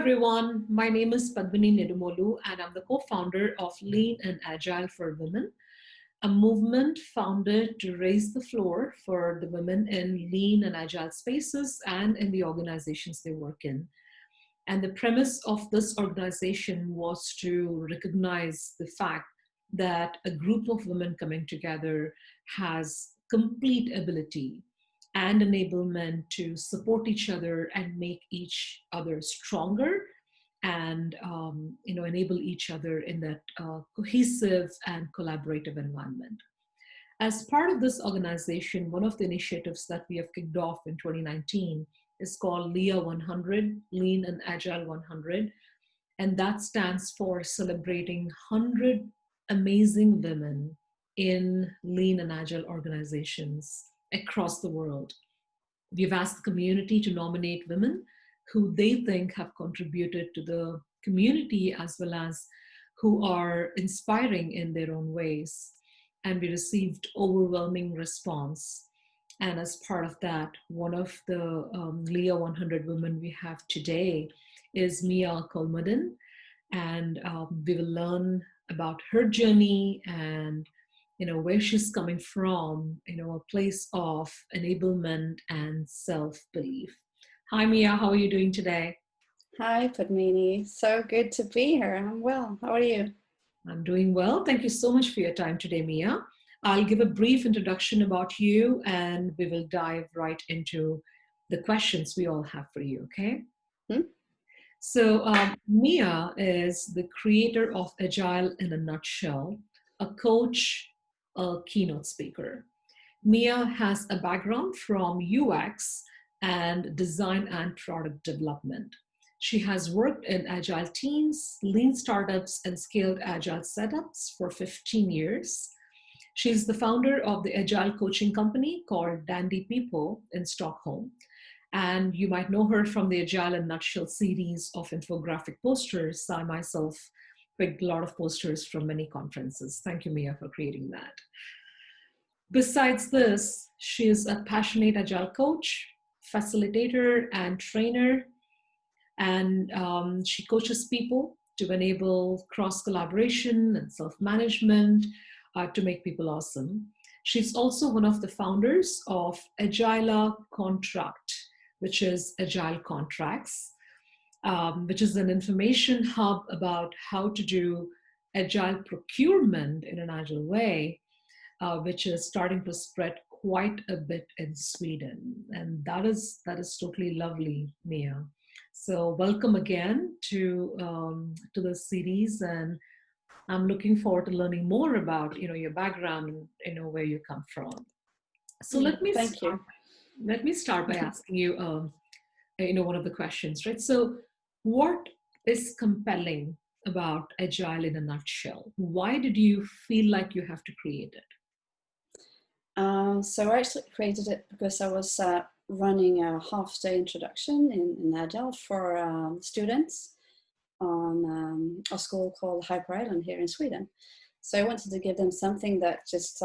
everyone. My name is Padmini Nidumolu, and I'm the co-founder of Lean and Agile for Women, a movement founded to raise the floor for the women in lean and agile spaces and in the organizations they work in. And the premise of this organization was to recognize the fact that a group of women coming together has complete ability and enablement to support each other and make each other stronger and enable each other in that cohesive and collaborative environment. As part of this organization, one of the initiatives that we have kicked off in 2019 is called LIA100, Lean and Agile 100, and that stands for celebrating 100 amazing women in lean and agile organizations across the world. We've asked the community to nominate women who they think have contributed to the community as well as who are inspiring in their own ways. And we received overwhelming response. And as part of that, one of the LIA100 women we have today is Mia Kolmodin. And we will learn about her journey and where she's coming from, a place of enablement and self-belief. Hi, Mia, how are you doing today? Hi, Padmini. So good to be here. I'm well. How are you? I'm doing well. Thank you so much for your time today, Mia. I'll give a brief introduction about you and we will dive right into the questions we all have for you, okay? So Mia is the creator of Agile in a Nutshell, a coach, a keynote speaker. Mia has a background from UX and design and product development. She has worked in agile teams, lean startups, and scaled agile setups for 15 years. She's the founder of the Agile Coaching company called Dandy People in Stockholm. And you might know her from the Agile in Nutshell series of infographic posters. I myself picked a lot of posters from many conferences. Thank you, Mia, for creating that. Besides this, she is a passionate Agile coach, facilitator, and trainer. And she coaches people to enable cross-collaboration and self-management to make people awesome. She's also one of the founders of Agilakontrakt, which is Agile Contracts, which is an information hub about how to do Agile procurement in an Agile way, which is starting to spread quite a bit in Sweden. And that is totally lovely, Mia. So welcome again to the series, and I'm looking forward to learning more about your background and where you come from. So let me start by asking you one of the questions, right? So what is compelling about Agile in a nutshell? Why did you feel like you have to create it? So I actually created it because I was running a half-day introduction in Agile for students on a school called Hyper Island here in Sweden. So I wanted to give them something that just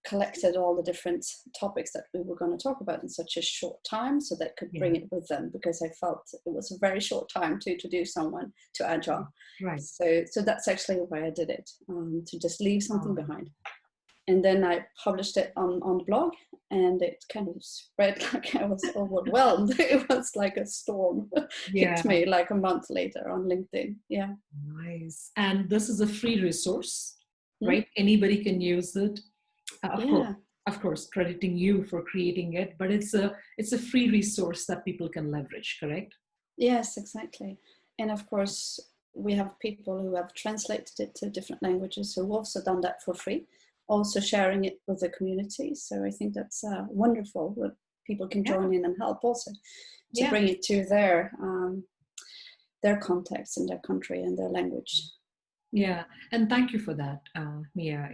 collected all the different topics that we were going to talk about in such a short time, so they could bring it with them, because I felt it was a very short time to introduce someone to Agile. Right. So that's actually why I did it, to just leave something behind. And then I published it on the blog, and it kind of spread like I was overwhelmed. It was like a storm hit me like a month later on LinkedIn. Yeah. Nice. And this is a free resource, right? Anybody can use it. Of course, crediting you for creating it, but it's a free resource that people can leverage, correct? Yes, exactly. And of course, we have people who have translated it to different languages who've also done that for free, also sharing it with the community. So I think that's wonderful that people can join in and help also to bring it to their context in their country and their language. Yeah, and thank you for that, Mia.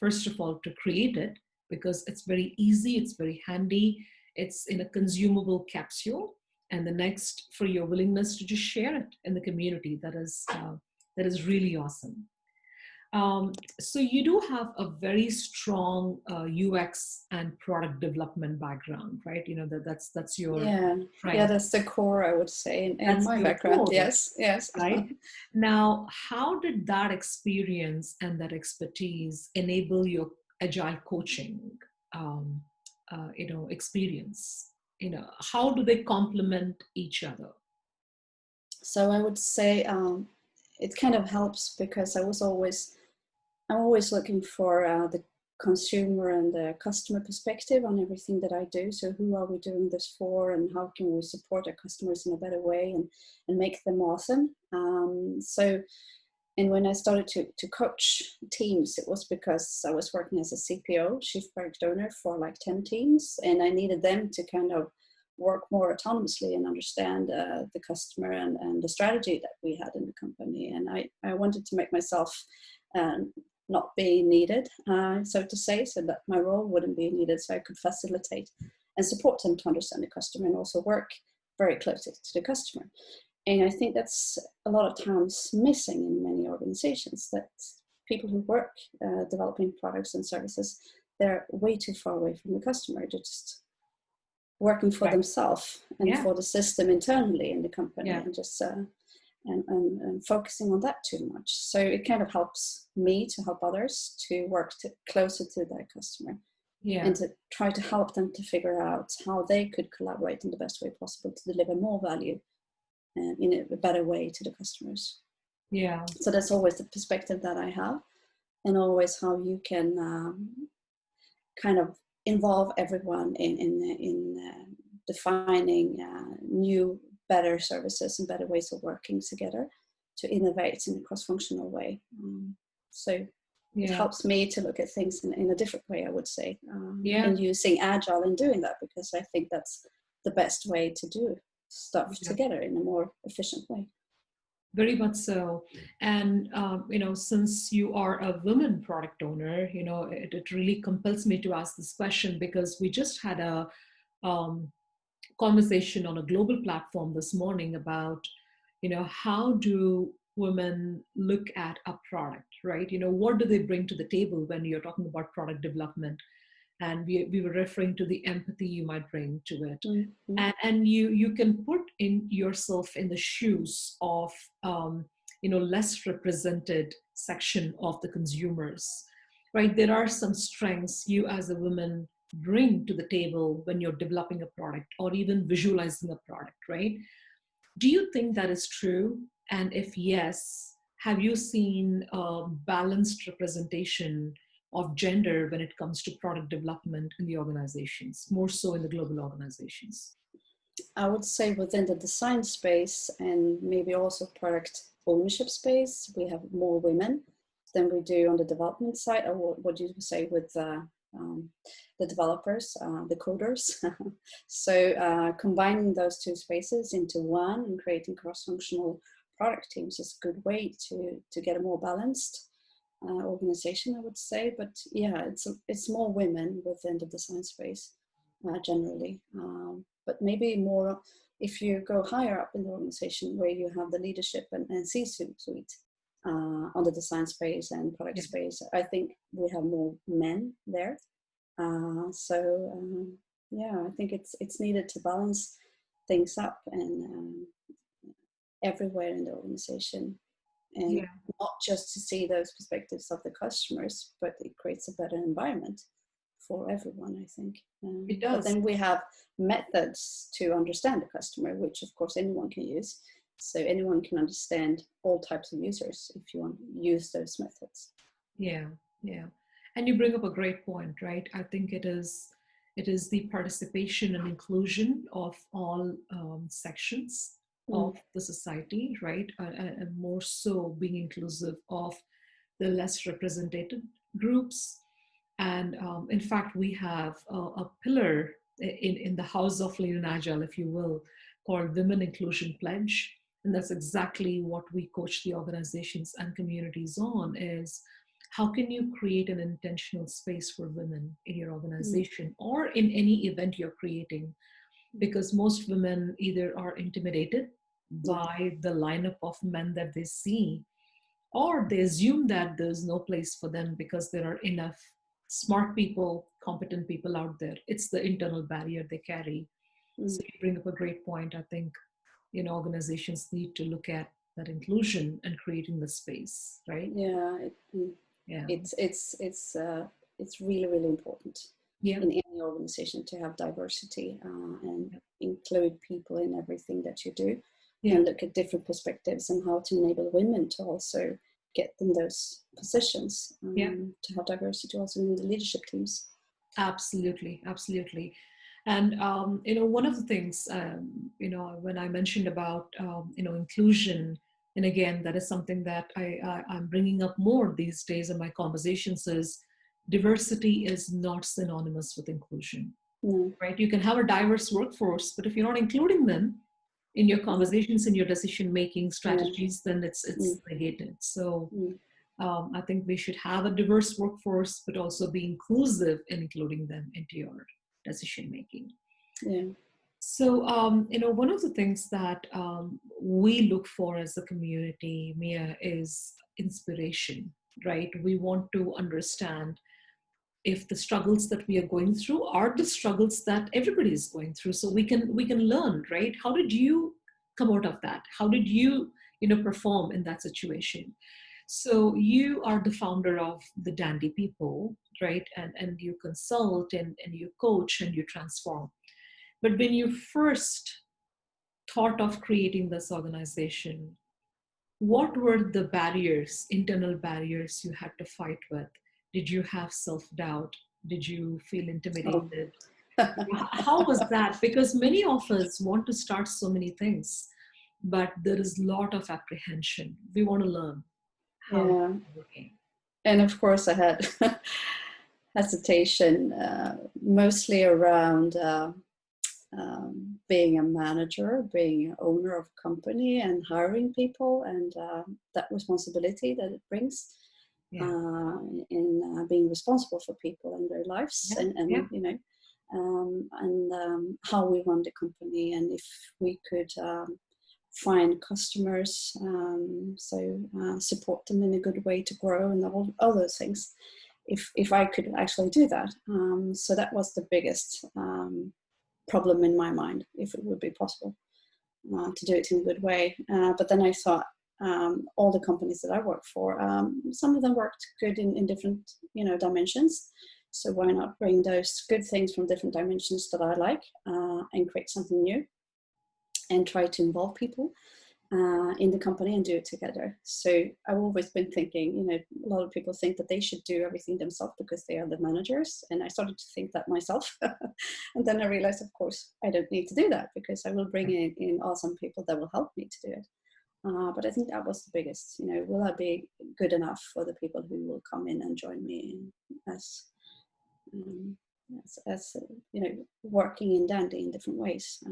First of all, to create it, because it's very easy, it's very handy, it's in a consumable capsule, and the next, for your willingness to just share it in the community. That is really awesome. So you do have a very strong UX and product development background, right? You know that's your Yeah, strength. that's the core, I would say, in That's my your background. core, Yes. right? Now, how did that experience and that expertise enable your agile coaching, um, experience? How do they complement each other? So I would say it kind of helps because I'm always looking for the consumer and the customer perspective on everything that I do. So who are we doing this for, and how can we support our customers in a better way and make them awesome? And when I started to coach teams, it was because I was working as a CPO, Chief Product Owner, for like 10 teams, and I needed them to kind of work more autonomously and understand the customer and the strategy that we had in the company. And I wanted to make myself not be needed, so to say, so that my role wouldn't be needed, so I could facilitate and support them to understand the customer and also work very closely to the customer. And I think that's a lot of times missing in many organizations, that people who work developing products and services, they're way too far away from the customer. They're just working for themselves and for the system internally in the company, and just and focusing on that too much. So it kind of helps me to help others to work closer to their customer, and to try to help them to figure out how they could collaborate in the best way possible to deliver more value in a better way to the customers. So that's always the perspective that I have, and always how you can kind of involve everyone in defining new, better services and better ways of working together to innovate in a cross-functional way. So it helps me to look at things in a different way, I would say, and using Agile in doing that, because I think that's the best way to do stuff together in a more efficient way. Very much so. And, since you are a women product owner, it really compels me to ask this question, because we just had a conversation on a global platform this morning about, how do women look at a product, right? What do they bring to the table when you're talking about product development? And we were referring to the empathy you might bring to it. Mm-hmm. And you can put in yourself in the shoes of less represented section of the consumers, right? There are some strengths you as a woman bring to the table when you're developing a product or even visualizing a product, right? Do you think that is true? And if yes, have you seen a balanced representation of gender when it comes to product development in the organizations, more so in the global organizations? I would say within the design space and maybe also product ownership space, we have more women than we do on the development side, or what you would say with the developers, the coders. So combining those two spaces into one and creating cross-functional product teams is a good way to get a more balanced organization, I would say. But yeah, it's more women within the design space generally. But maybe more if you go higher up in the organization, where you have the leadership and C-suite on the design space and product space, I think we have more men there. I think it's needed to balance things up and everywhere in the organization, and not just to see those perspectives of the customers, but it creates a better environment for everyone, I think. It does. But then we have methods to understand the customer, which of course anyone can use. So anyone can understand all types of users if you want to use those methods. Yeah. And you bring up a great point, right? I think it is the participation and inclusion of all sections of the society, right? And more so being inclusive of the less represented groups. And in fact, we have a pillar in the house of Lean and Agile, if you will, called Women Inclusion Pledge. And that's exactly what we coach the organizations and communities on, is how can you create an intentional space for women in your organization or in any event you're creating? Because most women either are intimidated by the lineup of men that they see, or they assume that there's no place for them because there are enough smart people, competent people out there. It's the internal barrier they carry. So you bring up a great point. I think, organizations need to look at that inclusion and creating the space, right? Yeah, Yeah. it's really, really important Yeah. in any organization to have diversity and include people in everything that you do, and look at different perspectives and how to enable women to also get in those positions, to have diversity also in the leadership teams. Absolutely, absolutely. And one of the things, when I mentioned about inclusion, and again, that is something that I'm bringing up more these days in my conversations, is diversity is not synonymous with inclusion. Right? You can have a diverse workforce, but if you're not including them in your conversations, in your decision-making strategies, then it's negated. So I think we should have a diverse workforce, but also be inclusive in including them into your decision-making. Yeah. So, one of the things that we look for as a community, Mia, is inspiration, right? We want to understand if the struggles that we are going through are the struggles that everybody is going through, so we can learn, right? How did you come out of that? How did you perform in that situation? So you are the founder of the Dandy People, right? And you consult and you coach and you transform. But when you first thought of creating this organization, what were the barriers, internal barriers you had to fight with? Did you have self-doubt? Did you feel intimidated? How was that? Because many of us want to start so many things, but there is a lot of apprehension. We want to learn how it's working. And of course I had hesitation, mostly around being a manager, being an owner of a company and hiring people, and that responsibility that it brings in being responsible for people and their lives, and how we run the company, and if we could find customers, support them in a good way to grow, and all those things. If I could actually do that, so that was the biggest problem in my mind, if it would be possible to do it in a good way. But then I thought, all the companies that I worked for, some of them worked good in different dimensions. So why not bring those good things from different dimensions that I like and create something new and try to involve people in the company and do it together. So I've always been thinking, a lot of people think that they should do everything themselves because they are the managers. And I started to think that myself. And then I realized, of course, I don't need to do that because I will bring in awesome people that will help me to do it. But I think that was the biggest, will I be good enough for the people who will come in and join me as working in Dandy in different ways.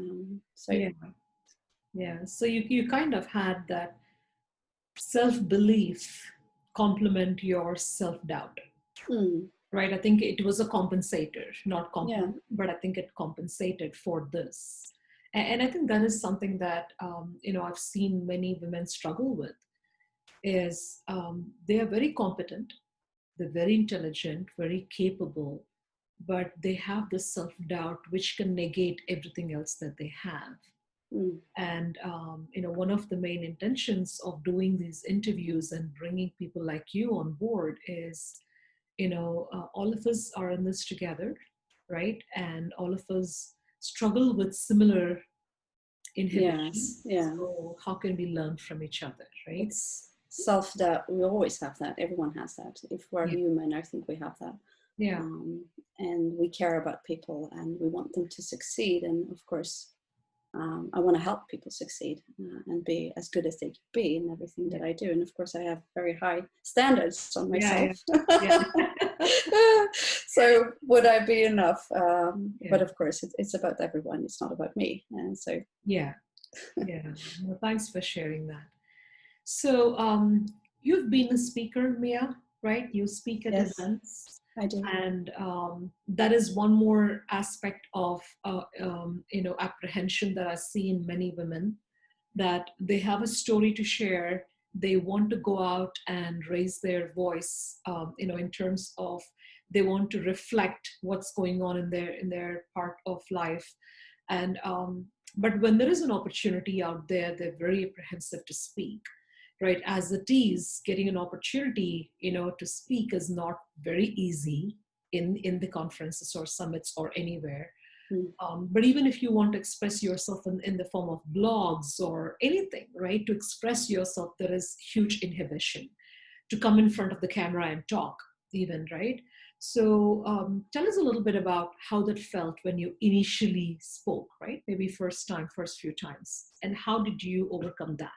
So you kind of had that self-belief complement your self-doubt, right? I think it was a compensator, not complement, but I think it compensated for this. And I think that is something that, I've seen many women struggle with, is they are very competent, they're very intelligent, very capable, but they have this self-doubt which can negate everything else that they have. And one of the main intentions of doing these interviews and bringing people like you on board is, all of us are in this together, right? And all of us struggle with similar inhibitions. So how can we learn from each other, right? It's self-doubt. We always have that. Everyone has that. If we're human, I think we have that. And we care about people and we want them to succeed. And of course, I want to help people succeed and be as good as they can be in everything that I do. And of course, I have very high standards on myself. So would I be enough? But of course, it's about everyone. It's not about me. And so Well, thanks for sharing that. So you've been a speaker, Mia, right? You speak at events. I do. And that is one more aspect of, apprehension that I see in many women, that they have a story to share, they want to go out and raise their voice, in terms of they want to reflect what's going on in their part of life. And but when there is an opportunity out there, they're very apprehensive to speak, right? As it is, getting an opportunity, to speak is not very easy in the conferences or summits or anywhere. But even if you want to express yourself in the form of blogs or anything, right, to express yourself, there is huge inhibition to come in front of the camera and talk even, right? So tell us a little bit about how that felt when you initially spoke, right? Maybe first few times. And how did you overcome that?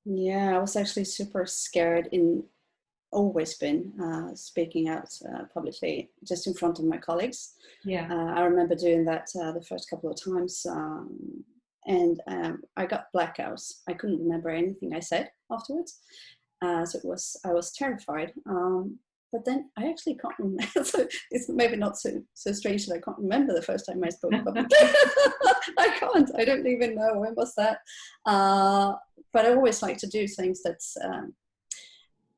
Yeah, I was actually super scared always been speaking out publicly just in front of my colleagues. Yeah. I remember doing that the first couple of times, and I got blackouts. I couldn't remember anything I said afterwards. So I was terrified. But then I actually can't remember. So it's maybe not so strange that I can't remember the first time I spoke publicly. I can't. I don't even know when was that. But I always like to do things that's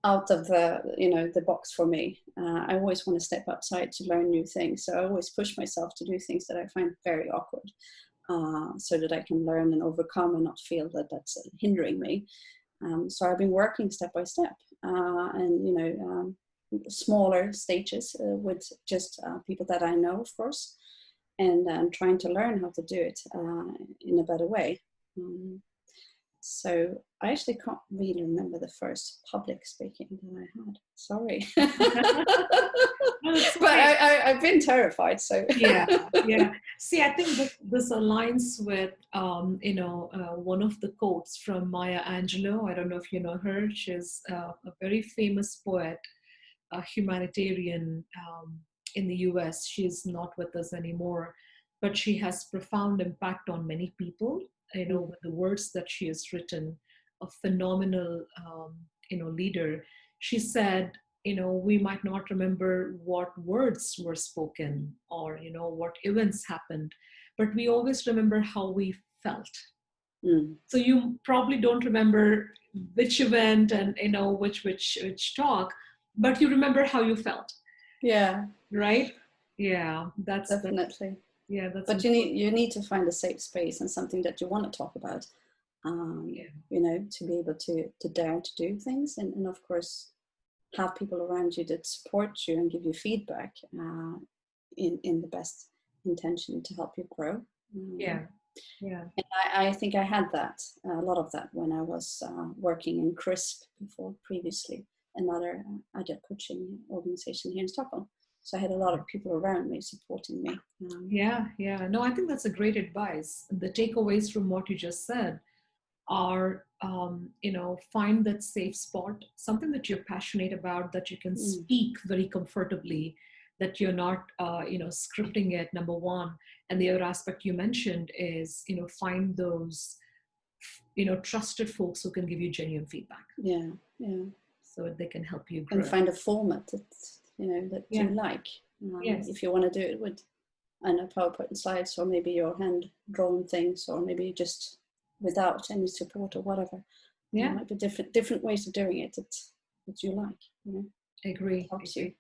out of the box for me. I always want to step outside to learn new things. So I always push myself to do things that I find very awkward, so that I can learn and overcome and not feel that that's hindering me. So I've been working step by step, and smaller stages with just people that I know, of course, and trying to learn how to do it in a better way. So I actually can't really remember the first public speaking that I had. Sorry. But I've been terrified. So yeah. See, I think this aligns with one of the quotes from Maya Angelou. I don't know if you know her. She's a very famous poet, a humanitarian in the US. She's not with us anymore, but she has profound impact on many people, with the words that she has written. A phenomenal, leader. She said, we might not remember what words were spoken or, what events happened, but we always remember how we felt. So you probably don't remember which event and, which talk, but you remember how you felt. Yeah. Right? Yeah, that's definitely. That's but important. you need to find a safe space and something that you want to talk about. To be able to dare to do things, and of course have people around you that support you and give you feedback in the best intention to help you grow. And I think I had that, a lot of that, when I was working in CRISP before, previously, another Agile Coaching organization here in Stockholm. So I had a lot of people around me supporting me. No, I think that's a great advice. The takeaways from what you just said are, find that safe spot, something that you're passionate about, that you can speak very comfortably, that you're not, scripting it, number one. And the other aspect you mentioned is, find those, trusted folks who can give you genuine feedback. Yeah. So that they can help you grow. And find a format that, that you like. If you want to do it with PowerPoint slides, or maybe your hand-drawn things, or maybe just without any support or whatever. There might be different ways of doing it that you like. I agree.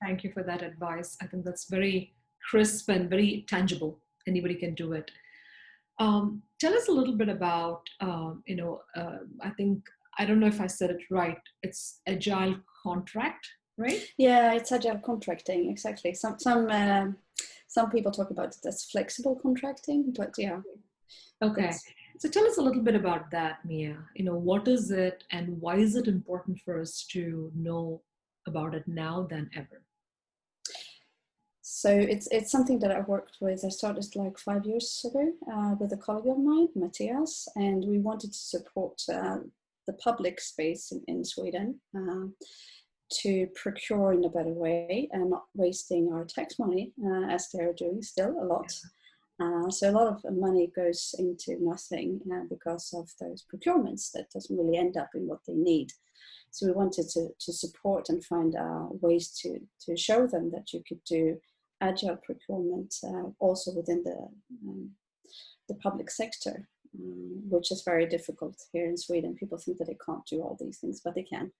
Thank you for that advice. I think that's very crisp and very tangible. Anybody can do it. Tell us a little bit about, I think, I don't know if I said it right. It's Agile Contract, right? Yeah, it's Agile Contracting, exactly. Some people talk about it as flexible contracting, but yeah. Okay. So tell us a little bit about that, Mia. What is it and why is it important for us to know about it now than ever? So it's something that I worked with. I started like 5 years ago with a colleague of mine, Matthias, and we wanted to support the public space in Sweden to procure in a better way and not wasting our tax money as they're doing still a lot. So a lot of money goes into nothing because of those procurements that doesn't really end up in what they need. So we wanted to support and find ways to show them that you could do agile procurement also within the public sector. which is very difficult here in Sweden. People think that they can't do all these things, but they can.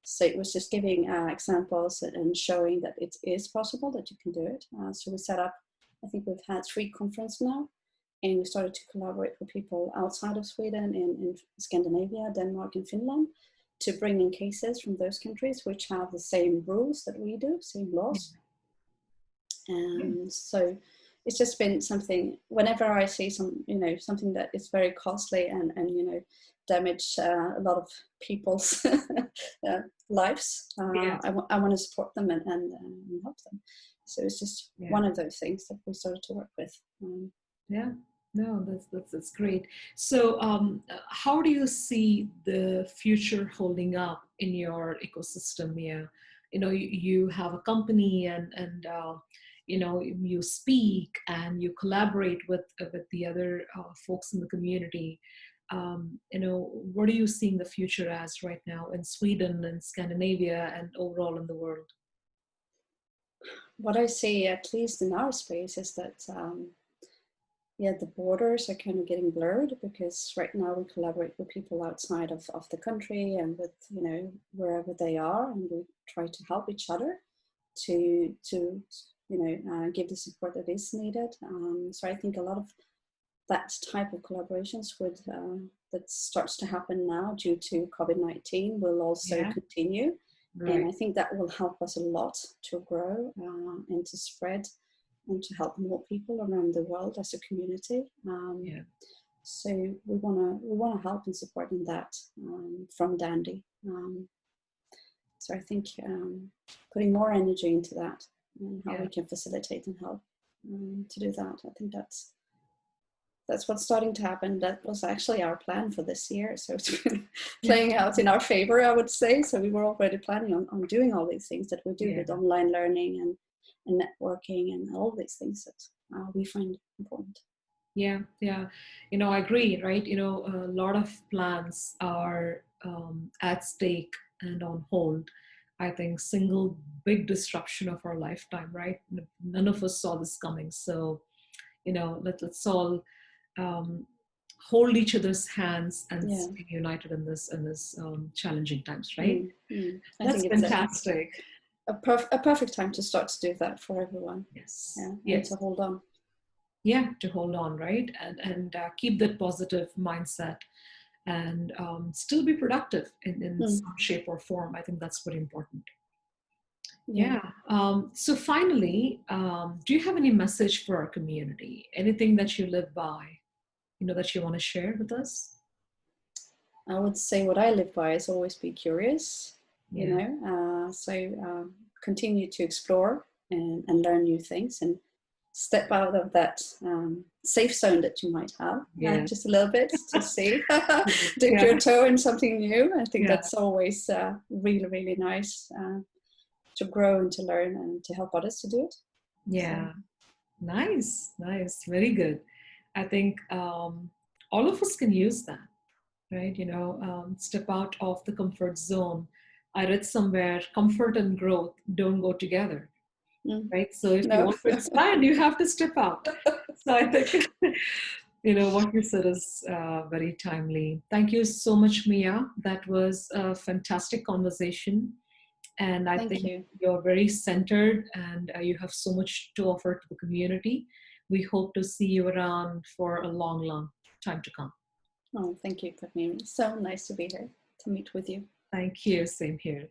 So it was just giving examples and showing that it is possible, that you can do it. So we set up, I think we've had 3 conferences now, and we started to collaborate with people outside of Sweden in Scandinavia, Denmark and Finland, to bring in cases from those countries which have the same rules that we do, same laws. And so it's just been something, whenever I see something that is very costly and damage a lot of people's lives, I want to support them and help them. So it's just one of those things that we started to work with. No, that's great. So how do you see the future holding up in your ecosystem, Mia? You have a company and you speak and you collaborate with the other folks in the community. What are you seeing the future as right now in Sweden and Scandinavia and overall in the world? What I see, at least in our space, is that the borders are kind of getting blurred, because right now we collaborate with people outside of the country and with wherever they are, and we try to help each other to give the support that is needed. So I think a lot of that type of collaborations that starts to happen now due to COVID-19 will also continue. Right. And I think that will help us a lot to grow and to spread and to help more people around the world as a community. So we want to help and support in that from Dandy. So I think putting more energy into that and how we can facilitate and help to do that. I think that's what's starting to happen. That was actually our plan for this year. So it's been playing out in our favor, I would say. So we were already planning on doing all these things that we do with online learning and networking and all these things that we find important. Yeah. I agree, right? A lot of plans are at stake and on hold. I think single big disruption of our lifetime, right? None of us saw this coming. So, let's all hold each other's hands and stay united in this challenging times, right? That's fantastic. A perfect time to start to do that for everyone. Yes. And to hold on. Yeah, to hold on, right? And keep that positive mindset and still be productive in some shape or form. I think that's very important. So finally, do you have any message for our community? Anything that you live by, that you want to share with us? I would say what I live by is always be curious, so continue to explore and learn new things and step out of that safe zone that you might have just a little bit to see, dip your toe in something new. I think that's always really, really nice to grow and to learn and to help others to do it. Yeah, so. Nice. Very good. I think all of us can use that, right? Step out of the comfort zone. I read somewhere, comfort and growth don't go together. Right? So if you want to expand, you have to step out. So I think, what you said is very timely. Thank you so much, Mia. That was a fantastic conversation. And I think you're very centered and you have so much to offer to the community. We hope to see you around for a long, long time to come. Oh, thank you, Padmini. So nice to be here, to meet with you. Thank you. Same here.